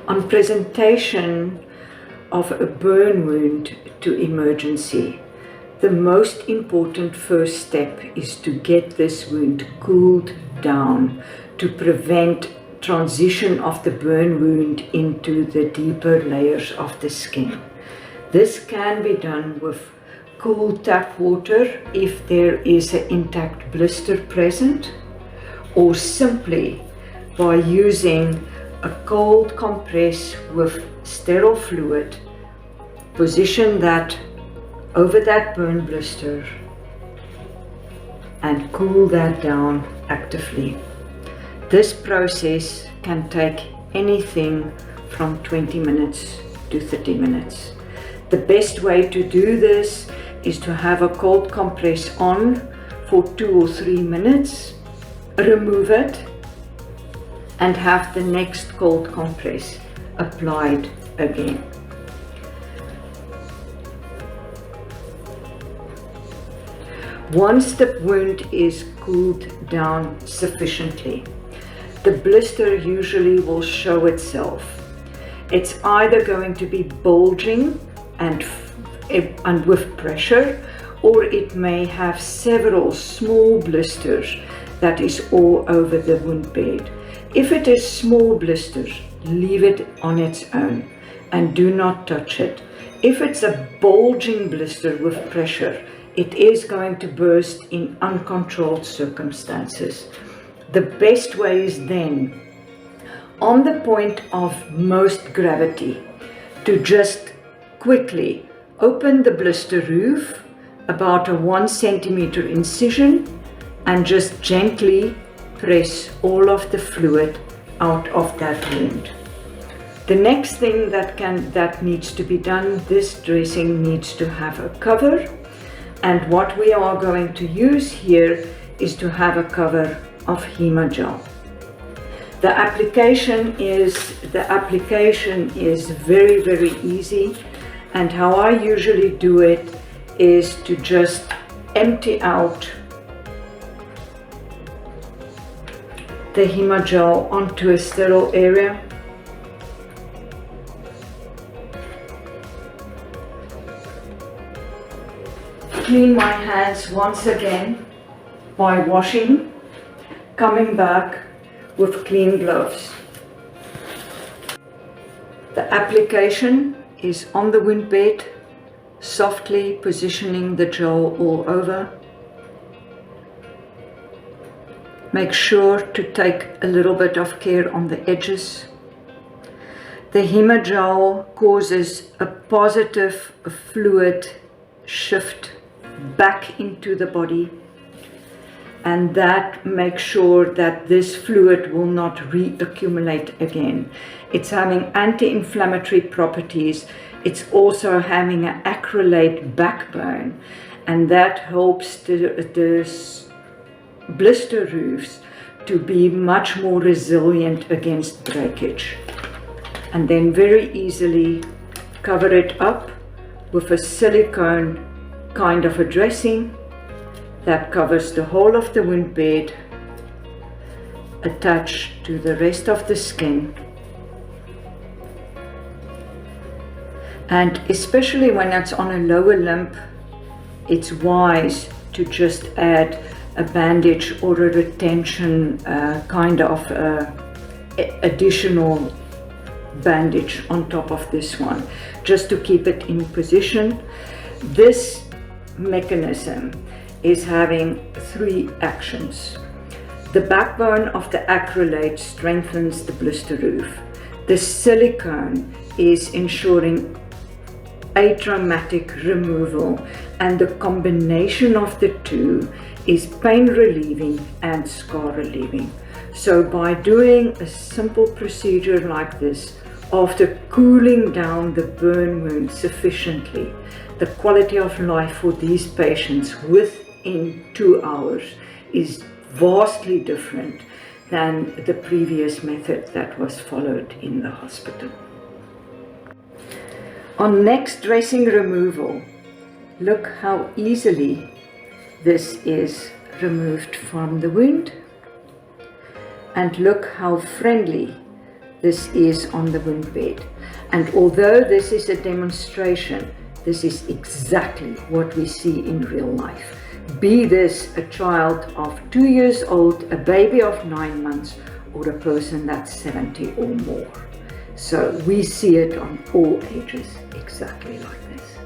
On presentation of a burn wound to emergency, the most important first step is to get this wound cooled down to prevent transition of the burn wound into the deeper layers of the skin. This can be done with cool tap water if there is an intact blister present, or simply by using a cold compress with sterile fluid. Position that over that burn blister and cool that down actively. This process can take anything from 20 minutes to 30 minutes. The best way to do this is to have a cold compress on for 2 or 3 minutes, remove it, and have the next cold compress applied again. Once the wound is cooled down sufficiently, the blister usually will show itself. It's either going to be bulging and with pressure, or it may have several small blisters that is all over the wound bed. If it is small blisters, leave it on its own and do not touch it. If it's a bulging blister with pressure, it is going to burst in uncontrolled circumstances. The best way is then, on the point of most gravity, to just quickly open the blister roof, about a 1 centimeter incision, and just gently press all of the fluid out of that wound. The next thing that needs to be done, this dressing needs to have a cover. And what we are going to use here is to have a cover of Hemagel. The application is very, very easy, and how I usually do it is to just empty out the Hemagel onto a sterile area. Clean my hands once again by washing, coming back with clean gloves. The application is on the wound bed, softly positioning the gel all over. Make sure to take a little bit of care on the edges. The Hemagel causes a positive fluid shift back into the body, and that makes sure that this fluid will not reaccumulate again. It's having anti-inflammatory properties. It's also having an acrylate backbone, and that helps the blister roofs to be much more resilient against breakage. And then very easily cover it up with a silicone kind of a dressing that covers the whole of the wound bed, attached to the rest of the skin. And especially when it's on a lower limb, it's wise to just add a bandage or a retention kind of additional bandage on top of this one, just to keep it in position. This mechanism is having 3 actions. The backbone of the acrylate strengthens the blister roof. The silicone is ensuring atraumatic removal, and the combination of the two is pain relieving and scar relieving. So by doing a simple procedure like this, after cooling down the burn wound sufficiently, the quality of life for these patients within 2 hours is vastly different than the previous method that was followed in the hospital. On next dressing removal, look how easily this is removed from the wound, and look how friendly this is on the wound bed. And although this is a demonstration, this is exactly what we see in real life. Be this a child of 2 years old, a baby of 9 months, or a person that's 70 or more. So we see it on all ages exactly like this.